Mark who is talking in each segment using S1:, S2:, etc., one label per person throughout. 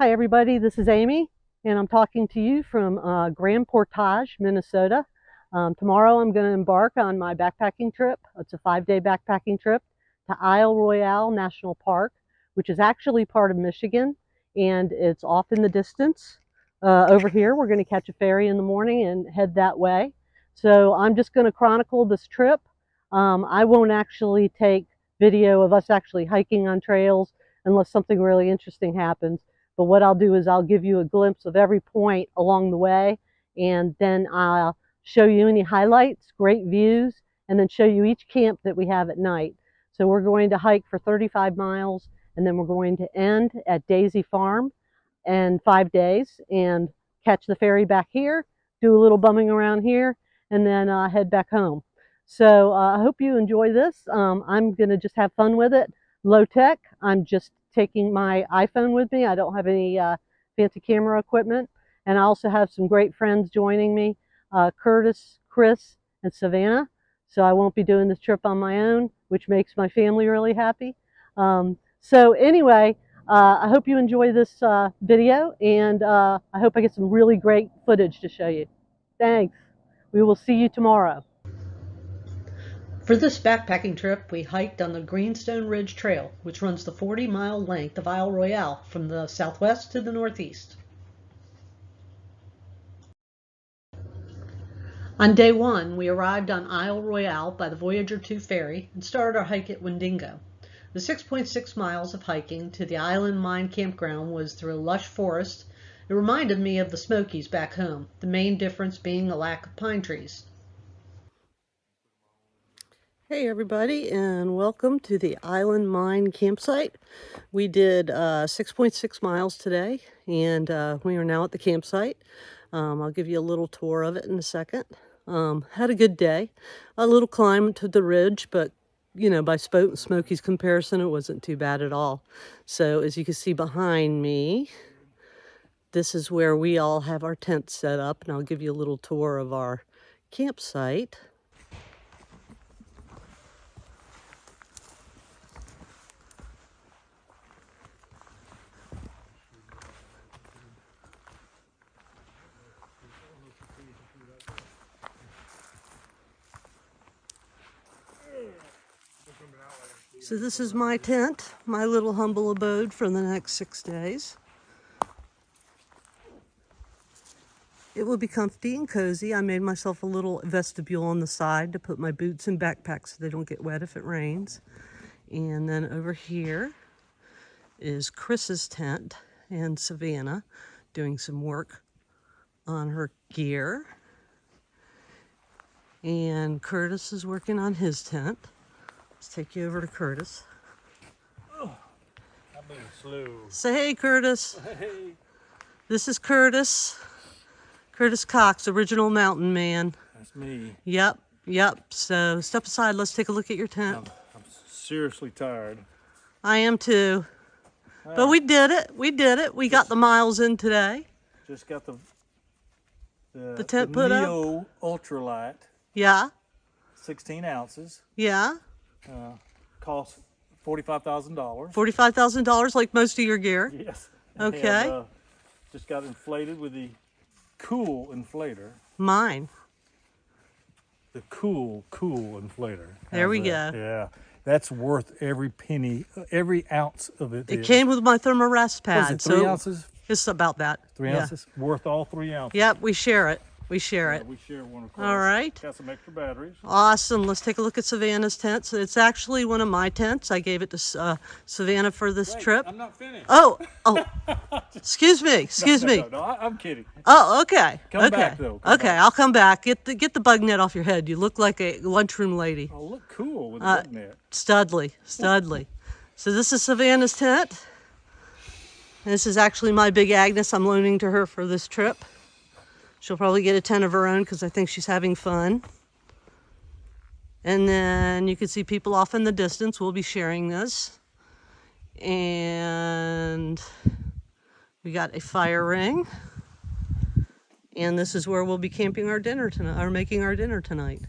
S1: Hi everybody, this is Amy and I'm talking to you from Grand Portage, Minnesota. Tomorrow I'm going to embark on my backpacking trip. It's a 5-day backpacking trip to Isle Royale National Park, which is actually part of Michigan, and it's off in the distance. Over here we're going to catch a ferry in the morning and head that way. So I'm just going to chronicle this trip. I won't actually take video of us actually hiking on trails unless something really interesting happens. But what I'll do is I'll give you a glimpse of every point along the way, and then I'll show you any highlights, great views, and then show you each camp that we have at night. So we're going to hike for 35 miles, and then we're going to end at Daisy Farm in 5 days and catch the ferry back here, do a little bumming around here, and then head back home. So I hope you enjoy this. I'm going to just have fun with it. Low tech. I'm just taking my iPhone with me. I don't have any fancy camera equipment. And I also have some great friends joining me, Curtis, Chris, and Savannah. So I won't be doing this trip on my own, which makes my family really happy. So anyway, I hope you enjoy this video, and I hope I get some really great footage to show you. Thanks. We will see you tomorrow. For this backpacking trip, we hiked on the Greenstone Ridge Trail, which runs the 40-mile length of Isle Royale from the southwest to the northeast. On day one, we arrived on Isle Royale by the Voyager 2 ferry and started our hike at Wendingo. The 6.6 miles of hiking to the Island Mine campground was through a lush forest. It reminded me of the Smokies back home, the main difference being a lack of pine trees. Hey everybody, and welcome to the Island Mine campsite. We did 6.6 miles today, and we are now at the campsite. I'll give you a little tour of it in a second. Had a good day. A little climb to the ridge, but you know, by Smokies comparison, it wasn't too bad at all. So as you can see behind me, this is where we all have our tents set up, and I'll give you a little tour of our campsite. So this is my tent, my little humble abode for the next 6 days. It will be comfy and cozy. I made myself a little vestibule on the side to put my boots and backpack so they don't get wet if it rains. And then over here is Chris's tent and Savannah doing some work on her gear. And Curtis is working on his tent. Let's take you over to Curtis.
S2: Oh, I'm being slow.
S1: Say hey, Curtis.
S2: Hey.
S1: This is Curtis. Curtis Cox, original mountain man.
S2: That's me.
S1: Yep. So step aside. Let's take a look at your tent.
S2: I'm seriously tired.
S1: I am too. But we did it. We got the miles in today.
S2: Just got the
S1: tent put up.
S2: Neo Ultralight.
S1: Yeah.
S2: 16 ounces.
S1: Yeah.
S2: Cost $45,000.
S1: $45,000, like most of your gear.
S2: Yes.
S1: Okay.
S2: And, just got inflated with the cool inflator.
S1: Mine.
S2: The cool inflator.
S1: There we go.
S2: Yeah. That's worth every penny, every ounce of it.
S1: It came with my thermarest pad.
S2: What is it, 3 ounces?
S1: It's about that.
S2: 3 ounces? Worth all 3 ounces.
S1: Yep, we share it. We share it.
S2: We share one, of course.
S1: All right.
S2: Got some extra batteries.
S1: Awesome. Let's take a look at Savannah's tent. So it's actually one of my tents. I gave it to Savannah for this trip.
S2: I'm not finished.
S1: Oh. Excuse me.
S2: No, I'm kidding.
S1: Oh, okay.
S2: Come back, though. Come
S1: okay,
S2: back.
S1: I'll come back. Get the bug net off your head. You look like a lunchroom lady.
S2: Oh, look cool with the bug net.
S1: Studley. So this is Savannah's tent. This is actually my big Agnes I'm loaning to her for this trip. She'll probably get a tent of her own because I think she's having fun. And then you can see people off in the distance. We'll be sharing this. And we got a fire ring. And this is where we'll be camping our dinner tonight, or making our dinner tonight.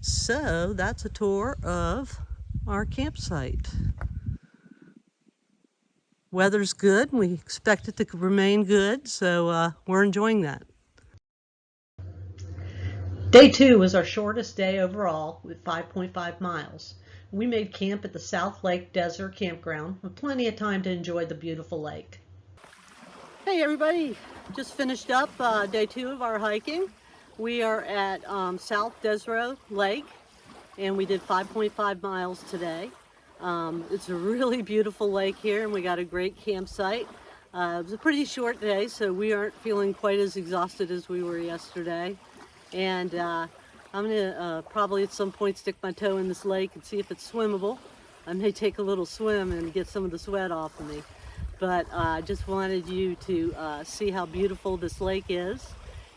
S1: So that's a tour of our campsite. Weather's good. We expect it to remain good, so we're enjoying that. Day 2 was our shortest day overall with 5.5 miles. We made camp at the South Lake Desert Campground with plenty of time to enjoy the beautiful lake. Hey everybody, just finished up day 2 of our hiking. We are at South Desert Lake and we did 5.5 miles today. It's a really beautiful lake here and we got a great campsite. It was a pretty short day, so we aren't feeling quite as exhausted as we were yesterday. And I'm gonna probably at some point stick my toe in this lake and see if it's swimmable. I may take a little swim and get some of the sweat off of me. But I just wanted you to see how beautiful this lake is.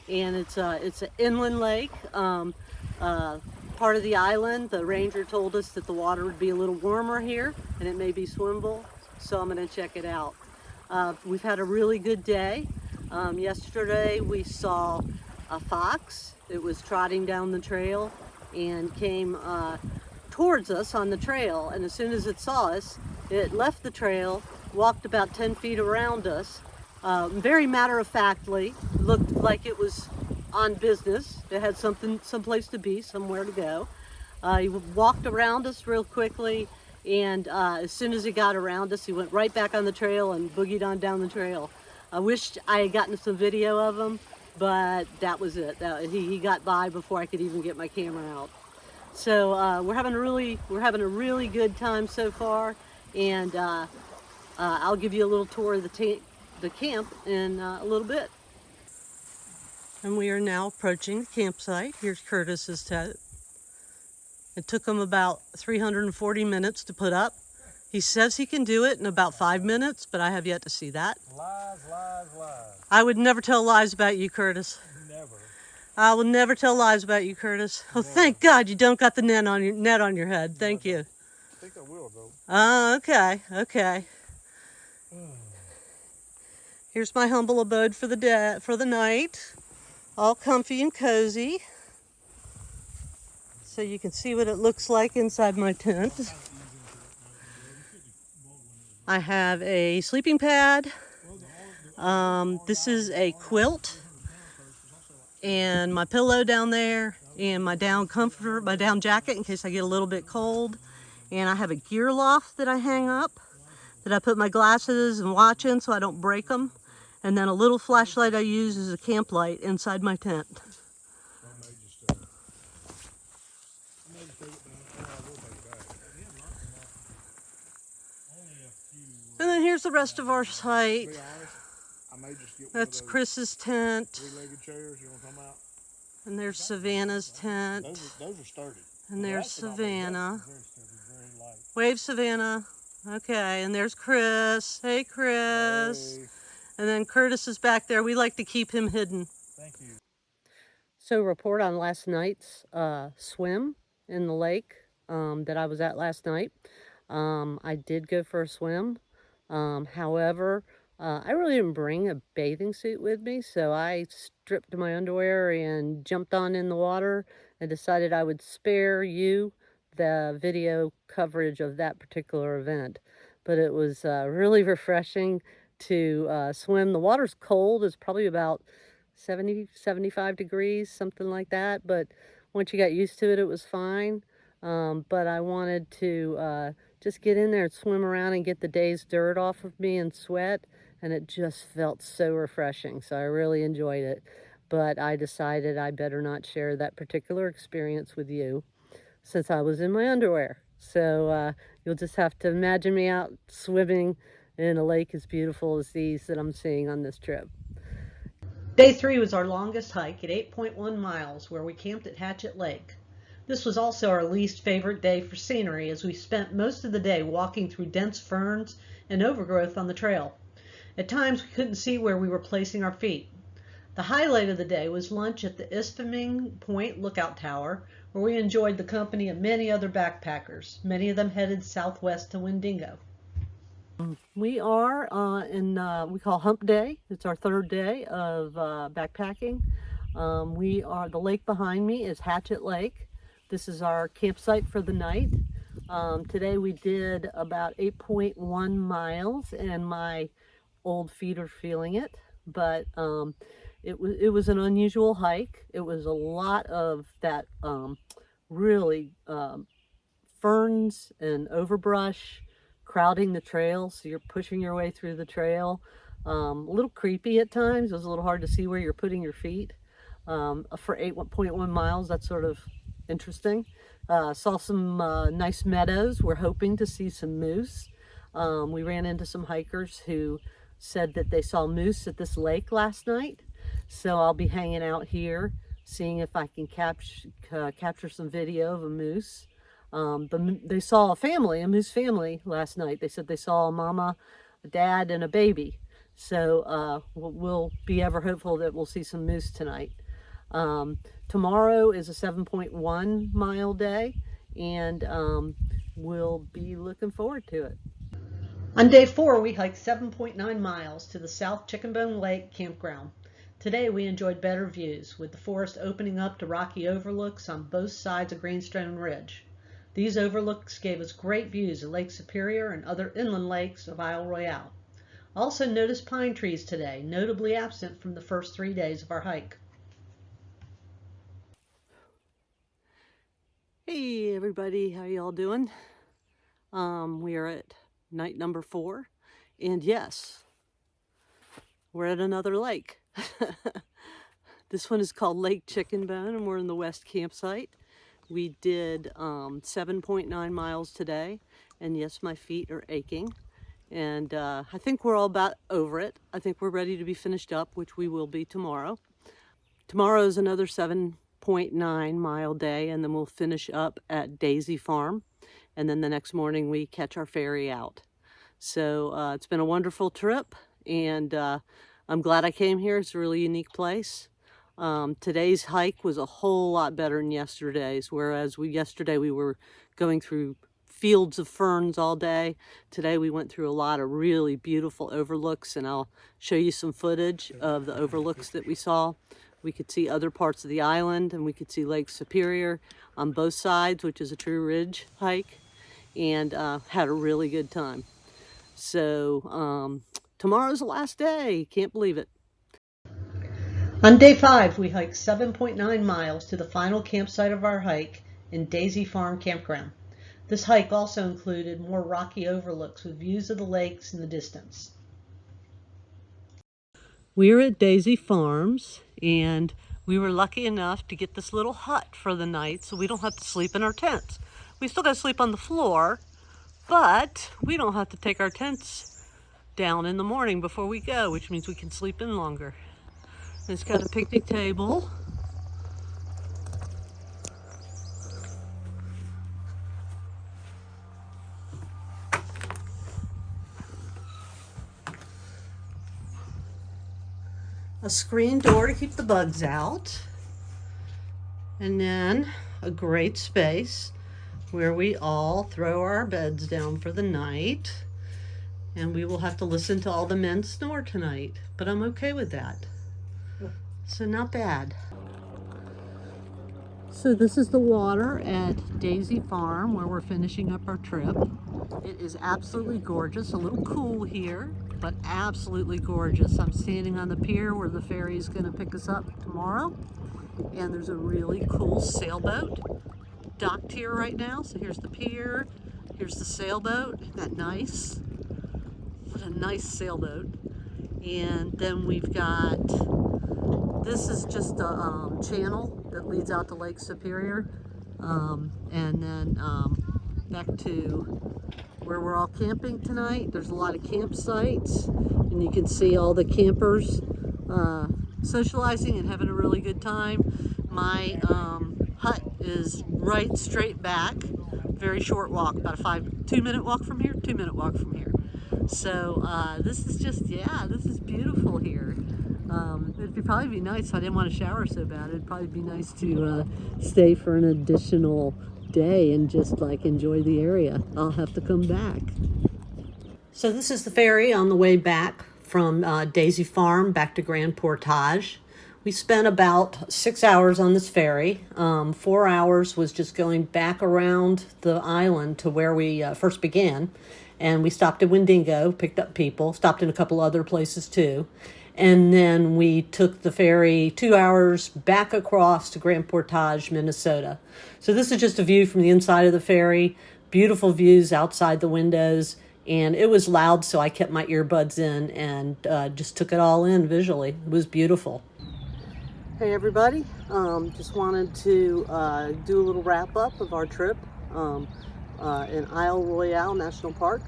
S1: And it's an inland lake, part of the island. The ranger told us that the water would be a little warmer here and it may be swimmable, so I'm gonna check it out. We've had a really good day. Yesterday we saw a fox. It was trotting down the trail and came towards us on the trail, and as soon as it saw us, it left the trail, walked about 10 feet around us, very matter-of-factly, looked like it was on business. It had someplace to be, somewhere to go. He walked around us real quickly, and as soon as he got around us, he went right back on the trail and boogied on down the trail. I wished I had gotten some video of him, but that was it. He got by before I could even get my camera out. So we're having a really good time so far, and I'll give you a little tour of the camp in a little bit. And we are now approaching the campsite. Here's Curtis's tent. It took him about 340 minutes to put up. He says he can do it in about 5 minutes, but I have yet to see that.
S2: Lies, lies, lies.
S1: I would never tell lies about you, Curtis.
S2: Never.
S1: I will never tell lies about you, Curtis. Oh, thank God you don't got the net on your head. Thank you.
S2: I think I will, though.
S1: Oh, okay. Here's my humble abode for the night. All comfy and cozy. So you can see what it looks like inside my tent. I have a sleeping pad. This is a quilt. And my pillow down there. And my down comforter, my down jacket in case I get a little bit cold. And I have a gear loft that I hang up, that I put my glasses and watch in so I don't break them. And then a little flashlight I use as a camp light inside my tent. And then here's the rest of our site. That's Chris's tent.
S2: Three-legged chairs, you want to come out?
S1: And there's Savannah's tent.
S2: Those are sturdy.
S1: And there's Savannah. Wave, Savannah. Okay, and there's Chris. Hey, Chris.
S2: Hey.
S1: And then Curtis is back there. We like to keep him hidden.
S2: Thank you.
S1: So report on last night's swim in the lake that I was at last night. I did go for a swim. However, I really didn't bring a bathing suit with me, so I stripped my underwear and jumped on in the water and decided I would spare you the video coverage of that particular event. But it was really refreshing to swim. The water's cold. It's probably about 70, 75 degrees, something like that. But once you got used to it, it was fine. But I wanted to just get in there and swim around and get the day's dirt off of me and sweat. And it just felt so refreshing. So I really enjoyed it. But I decided I better not share that particular experience with you since I was in my underwear. So you'll just have to imagine me out swimming in a lake as beautiful as these that I'm seeing on this trip. Day 3 was our longest hike at 8.1 miles, where we camped at Hatchet Lake. This was also our least favorite day for scenery, as we spent most of the day walking through dense ferns and overgrowth on the trail. At times we couldn't see where we were placing our feet. The highlight of the day was lunch at the Isfaming Point Lookout Tower, where we enjoyed the company of many other backpackers, many of them headed southwest to Wendigo. We are we call Hump Day. It's our 3rd day of backpacking. The lake behind me is Hatchet Lake. This is our campsite for the night. Today we did about 8.1 miles, and my old feet are feeling it, but it was an unusual hike. It was a lot of that really ferns and overbrush crowding the trail, so you're pushing your way through the trail. A little creepy at times. It was a little hard to see where you're putting your feet. For 8.1 miles, that's sort of interesting. Saw some nice meadows. We're hoping to see some moose. We ran into some hikers who said that they saw moose at this lake last night. So I'll be hanging out here, seeing if I can capture some video of a moose. They saw a moose family last night. They said they saw a mama, a dad, and a baby. So we'll be ever hopeful that we'll see some moose tonight. Tomorrow is a 7.1 mile day, and we'll be looking forward to it. On day 4, we hiked 7.9 miles to the South Chicken Bone Lake campground. Today we enjoyed better views, with the forest opening up to rocky overlooks on both sides of Greenstone Ridge. These overlooks gave us great views of Lake Superior and other inland lakes of Isle Royale. Also noticed pine trees today, notably absent from the first 3 days of our hike. Hey everybody, how y'all doing? We are at night number 4, and yes, we're at another lake. This one is called Lake Chicken Bone, and we're in the west campsite. We did 7.9 miles today, and yes, my feet are aching, and I think we're all about over it. I think we're ready to be finished up, which we will be tomorrow. Tomorrow is another 7.9 mile day, and then we'll finish up at Daisy Farm, and then the next morning we catch our ferry out. So it's been a wonderful trip, and I'm glad I came here. It's a really unique place. Today's hike was a whole lot better than yesterday's, whereas yesterday we were going through fields of ferns all day. Today we went through a lot of really beautiful overlooks, and I'll show you some footage of the overlooks that we saw. We could see other parts of the island, and we could see Lake Superior on both sides, which is a true ridge hike, and had a really good time. So tomorrow's the last day. Can't believe it. On day 5, we hiked 7.9 miles to the final campsite of our hike in Daisy Farm Campground. This hike also included more rocky overlooks with views of the lakes in the distance. We're at Daisy Farms, and we were lucky enough to get this little hut for the night, so we don't have to sleep in our tents. We still got to sleep on the floor, but we don't have to take our tents down in the morning before we go, which means we can sleep in longer. It's got a picnic table. A screen door to keep the bugs out. And then a great space where we all throw our beds down for the night. And we will have to listen to all the men snore tonight, but I'm okay with that. So not bad. So this is the water at Daisy Farm where we're finishing up our trip. It is absolutely gorgeous, a little cool here, but absolutely gorgeous. I'm standing on the pier where the ferry is going to pick us up tomorrow, and there's a really cool sailboat docked here right now. So here's the pier, here's the sailboat. Isn't that nice? What a nice sailboat. And then we've got, this is just a channel that leads out to Lake Superior, and then back to where we're all camping tonight. There's a lot of campsites, and you can see all the campers socializing and having a really good time. My hut is right straight back, very short walk, about a 2-minute walk from here, 2-minute walk from here. So this is just, yeah, this is beautiful here. It'd probably be nice if I didn't want to shower so bad. It'd probably be nice to stay for an additional day and just like enjoy the area. I'll have to come back. So this is the ferry on the way back from Daisy Farm back to Grand Portage. We spent about 6 hours on this ferry. 4 hours was just going back around the island to where we first began. And we stopped at Wendigo, picked up people, stopped in a couple other places too. And then we took the ferry 2 hours back across to Grand Portage, Minnesota. So this is just a view from the inside of the ferry. Beautiful views outside the windows. And it was loud, so I kept my earbuds in and just took it all in visually. It was beautiful. Hey everybody, just wanted to do a little wrap up of our trip in Isle Royale National Park.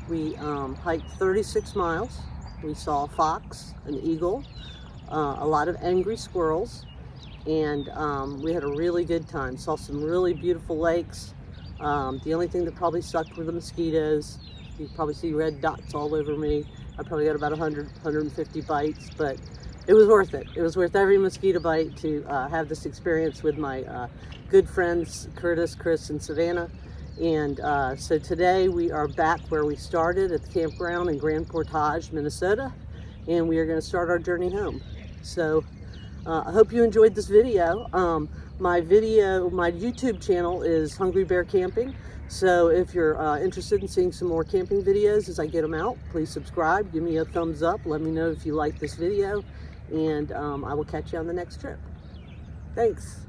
S1: We hiked 36 miles. We saw a fox, an eagle, a lot of angry squirrels, and we had a really good time. Saw some really beautiful lakes. The only thing that probably sucked were the mosquitoes. You probably see red dots all over me. I probably got about 150 bites, but it was worth it. It was worth every mosquito bite to have this experience with my good friends, Curtis, Chris, and Savannah. And so today we are back where we started at the campground in Grand Portage, Minnesota, and we are going to start our journey home. So I hope you enjoyed this video. My YouTube channel is Hungry Bear Camping. So if you're interested in seeing some more camping videos as I get them out, please subscribe, give me a thumbs up, let me know if you like this video, and I will catch you on the next trip. Thanks.